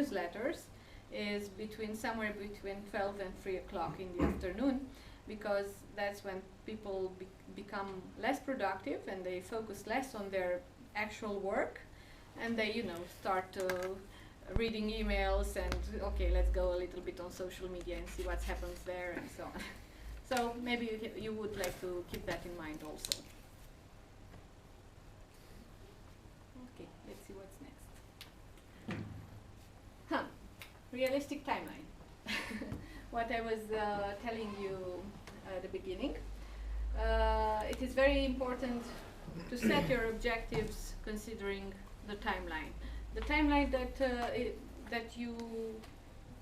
newsletters is somewhere between 12 and 3 o'clock in the afternoon, because that's when people become less productive and they focus less on their actual work, and they, you know, start reading emails and, okay, let's go a little bit on social media and see what happens there and so on. So maybe you would like to keep that in mind also. Okay, let's see what's next. Realistic timeline. What I was telling you at the beginning. It is very important to set your objectives considering the timeline. The timeline that you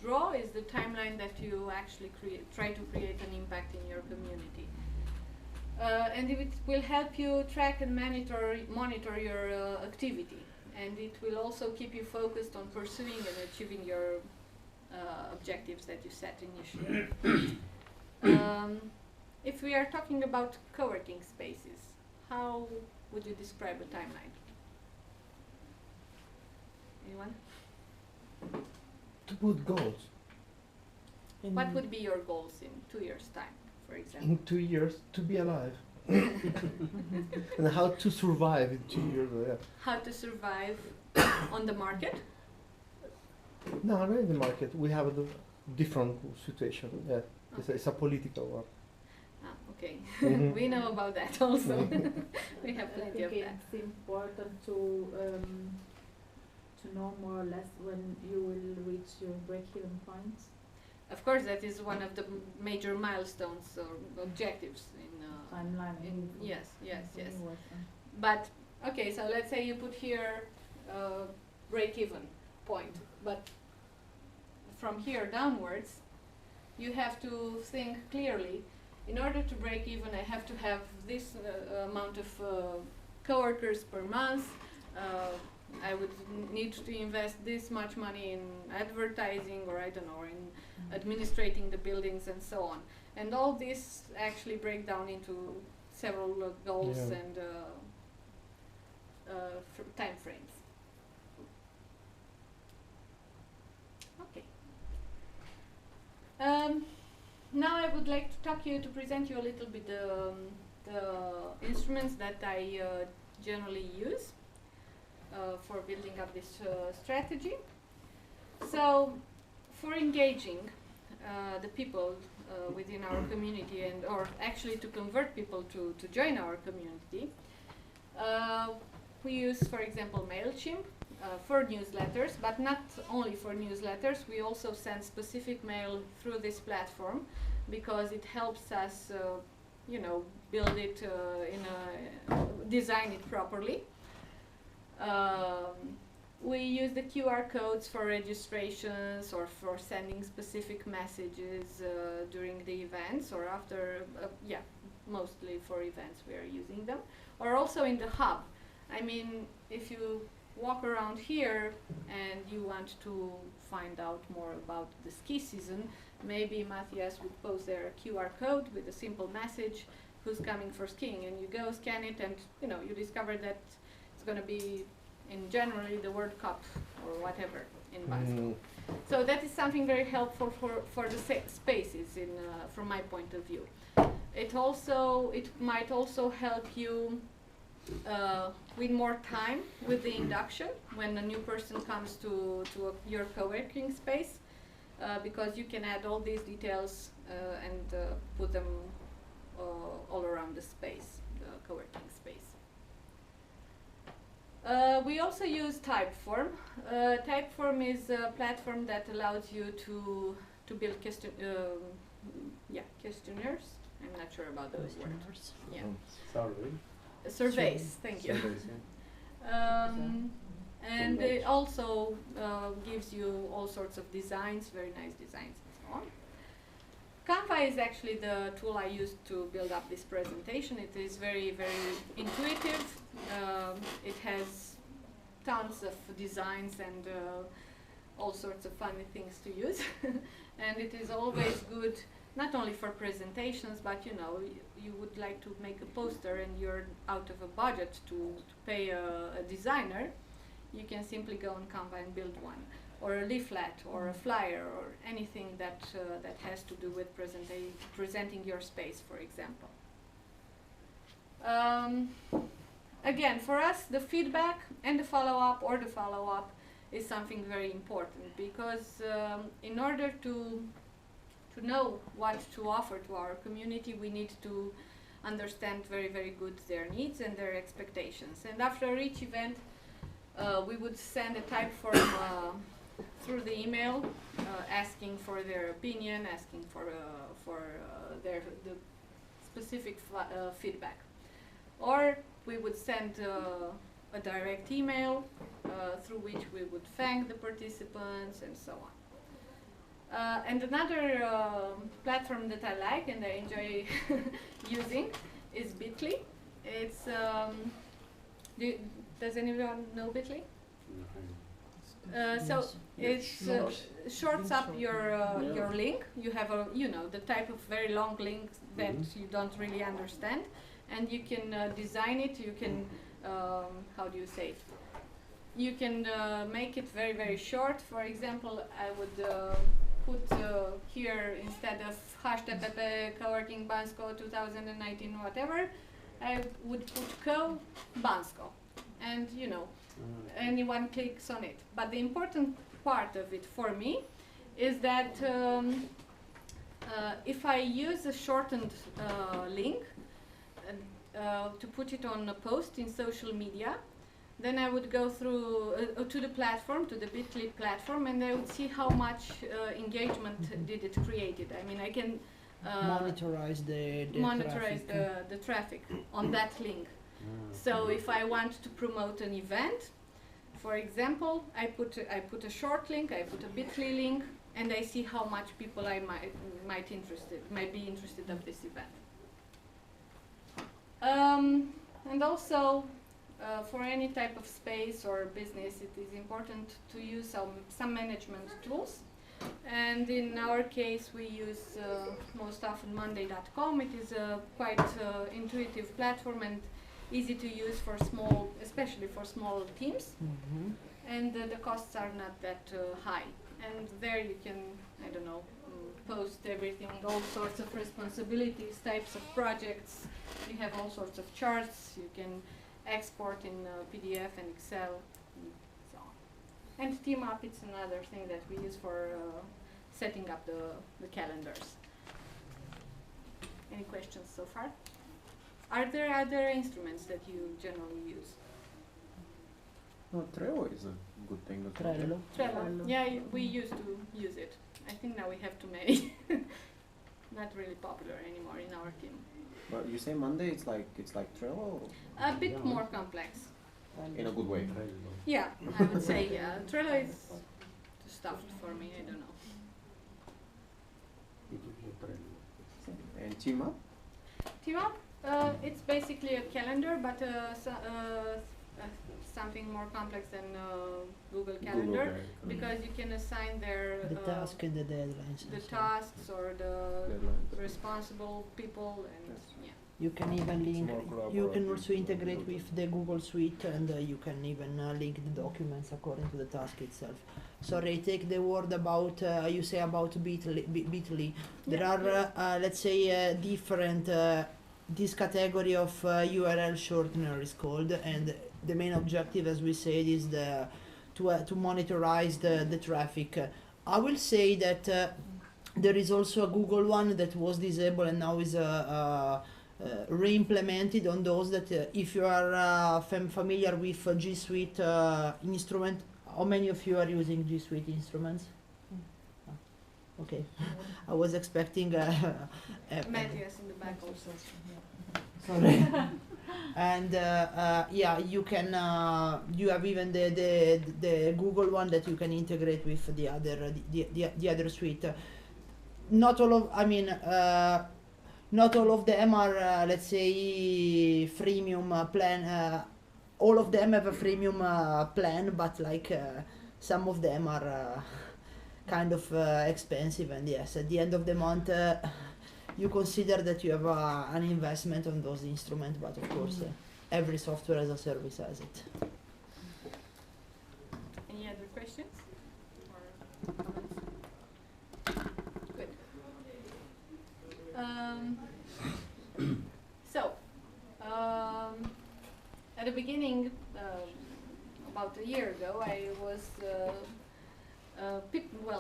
draw is the timeline that you actually try to create an impact in your community. And it will help you track and monitor your activity. And it will also keep you focused on pursuing and achieving your objectives that you set initially. If we are talking about co-working spaces, how would you describe a timeline? Anyone? To put goals. What would be your goals in 2 years' time, for example? In 2 years, to be alive. And how to survive in 2 years. How to survive on the market? No, not in the market. We have a different situation. Yeah, okay. It's a political one. Ah, okay. We know about that also. We have plenty of that. It's important to know more or less when you will reach your break-even point. Of course, that is one of the major milestones or objectives in timeline. Yes. But okay, so let's say you put here break-even point, but from here downwards, you have to think clearly. In order to break even, I have to have this amount of coworkers per month. I would need to invest this much money in advertising, or I don't know, or in administrating the buildings and so on. And all this actually break down into several goals and time frames. Okay. Now I would like to present you a little bit the instruments that I generally use for building up this strategy. So, for engaging the people within our community, or actually to convert people to join our community, we use, for example, MailChimp for newsletters, but not only for newsletters. We also send specific mail through this platform because it helps us, build it design it properly. We use the QR codes for registrations or for sending specific messages during the events or after, mostly for events we are using them. Or also in the hub. I mean, if you walk around here and you want to find out more about the ski season, maybe Matthias would post there a QR code with a simple message, who's coming for skiing, and you go scan it and you discover that it's going to be in January the World Cup or whatever in Basel. So that is something very helpful for the spaces from my point of view. It might also help you with more time with the induction when a new person comes to your co-working space, because you can add all these details and put them all around the space, the co-working space. We also use Typeform. Typeform is a platform that allows you to build questionnaires. I'm not sure about those words. Yeah. Surveys, thank you. And it also gives you all sorts of designs, very nice designs and so on. Canva is actually the tool I used to build up this presentation. It is very, very intuitive. It has tons of designs and all sorts of funny things to use. And it is always good, not only for presentations, but you would like to make a poster and you're out of a budget to pay a designer, you can simply go on Canva and build one. or a leaflet or a flyer or anything that that has to do with presenting your space, for example. Again, for us, the feedback and the follow-up is something very important, because in order to know what to offer to our community, we need to understand very, very good their needs and their expectations. And after each event, we would send a type form through the email, asking for their opinion, asking for the specific feedback. Or we would send a direct email through which we would thank the participants and so on. And another platform that I like and I enjoy using is Bitly. It's does anyone know Bitly? So it shorts up your link. You have a the type of very long link that you don't really understand, and you can design it. You can how do you say it? You can make it very, very short. For example, I would put here, instead of #TPP coworking Bansko 2019 whatever, I would put co Bansko, and anyone clicks on it. But the important part of it for me is that if I use a shortened link to put it on a post in social media, then I would go through to the platform, to the Bitly platform, and I would see how much engagement did it created. I mean, I can monitorize the traffic on that link. So if I want to promote an event, for example, I put a short link, I put a Bitly link, and I see how much people I might be interested of this event. And also, for any type of space or business, it is important to use some management tools. And in our case, we use most often Monday.com. It is a quite intuitive platform and easy to use for especially for small teams. And the costs are not that high. And there you can, I don't know, post everything, all sorts of responsibilities, types of projects. You have all sorts of charts. You can export in PDF and Excel, and so on. And Team Up, it's another thing that we use for setting up the calendars. Any questions so far? Are there other instruments that you generally use? Trello is a good thing as well. Trello. Yeah, we used to use it. I think now we have too many. Not really popular anymore in our team. But you say Monday, it's like Trello? A bit more complex. In a good way. Yeah, I would say yeah. Trello is stuffed for me. I don't know. And Team Up? Team Up, it's basically a calendar, but something more complex than Google Calendar, because you can assign their the task and the deadlines. the tasks or the responsible people, and yeah. You can even link. more You can collaborative. also integrate with the Google Suite, and you can even link the documents according to the task itself. Sorry, I take the word about you say about Bitly. There Yeah. are let's say different. This category of URL shortener is called, and the main objective, as we said, is to monitorize the traffic. I will say that there is also a Google one that was disabled and now is re-implemented on those that if you are familiar with G Suite instrument. How many of you are using G Suite instruments? Okay, I was expecting Matthias in the back also. sorry. And yeah, you can you have even the Google one that you can integrate with the other suite. Not all of not all of them are let's say freemium plan. All of them have a freemium plan, but like some of them are kind of expensive, and yes, at the end of the month you consider that you have an investment on those instruments, but of course every software as a service has it. Any other questions? about a year ago, I was,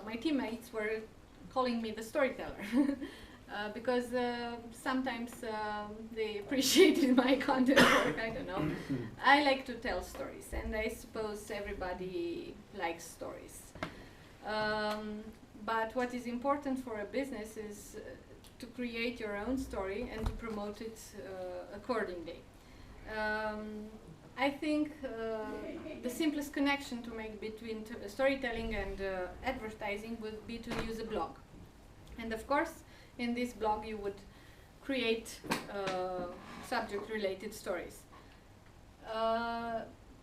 my teammates were calling me the storyteller. Because sometimes they appreciated my content work, I don't know. I like to tell stories, and I suppose everybody likes stories. But what is important for a business is to create your own story and to promote it accordingly. I think the simplest connection to make between storytelling and advertising would be to use a blog. And of course, in this blog you would create subject-related stories.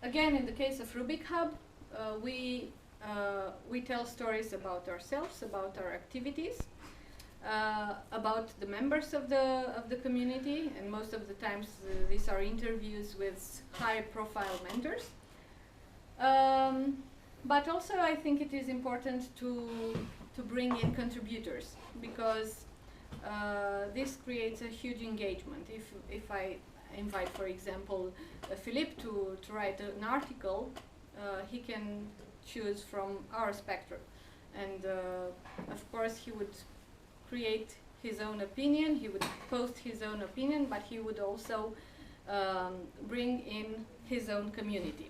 Again, in the case of Rubik Hub, we tell stories about ourselves, about our activities, about the members of the community, and most of the times these are interviews with high-profile mentors. But also, I think it is important to bring in contributors, because this creates a huge engagement. If I invite, for example, Philippe to write an article, he can choose from our spectrum, and of course he would create his own opinion, he would post his own opinion, but he would also bring in his own community.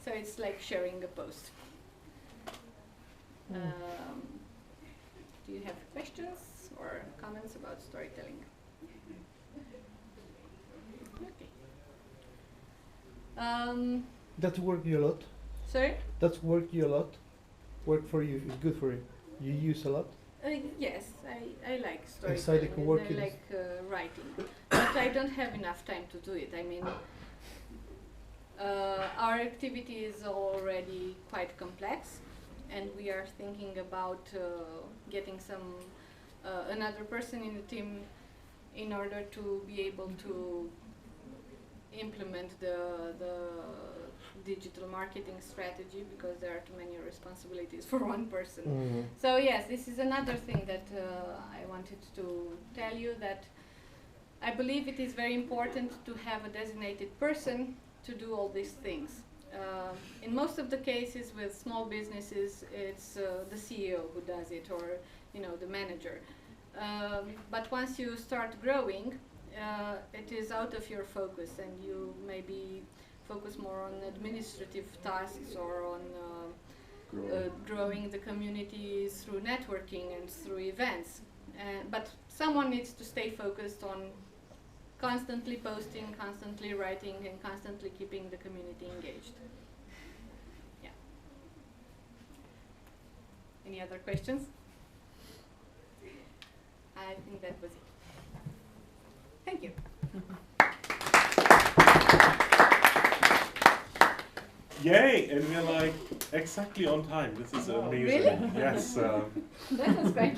So it's like sharing a post. Do you have questions or comments about storytelling? Okay. That's work you a lot. Sorry? That's work you a lot. Work for you is good for you. You use a lot. Yes, I like storytelling. Exciting work and it I is. like writing, but I don't have enough time to do it. I mean, our activity is already quite complex, and we are thinking about getting another person in the team in order to be able to implement the digital marketing strategy, because there are too many responsibilities for one person. Mm-hmm. So yes, this is another thing that I wanted to tell you, that I believe it is very important to have a designated person to do all these things. In most of the cases with small businesses, it's the CEO who does it, or the manager. But once you start growing, it is out of your focus, and you maybe focus more on administrative tasks, or on growing the community through networking and through events. But someone needs to stay focused on constantly posting, constantly writing, and constantly keeping the community engaged. Yeah. Any other questions? I think that was it. Thank you. Yay! And we're like exactly on time. This is amazing. Really? Yes. That was great.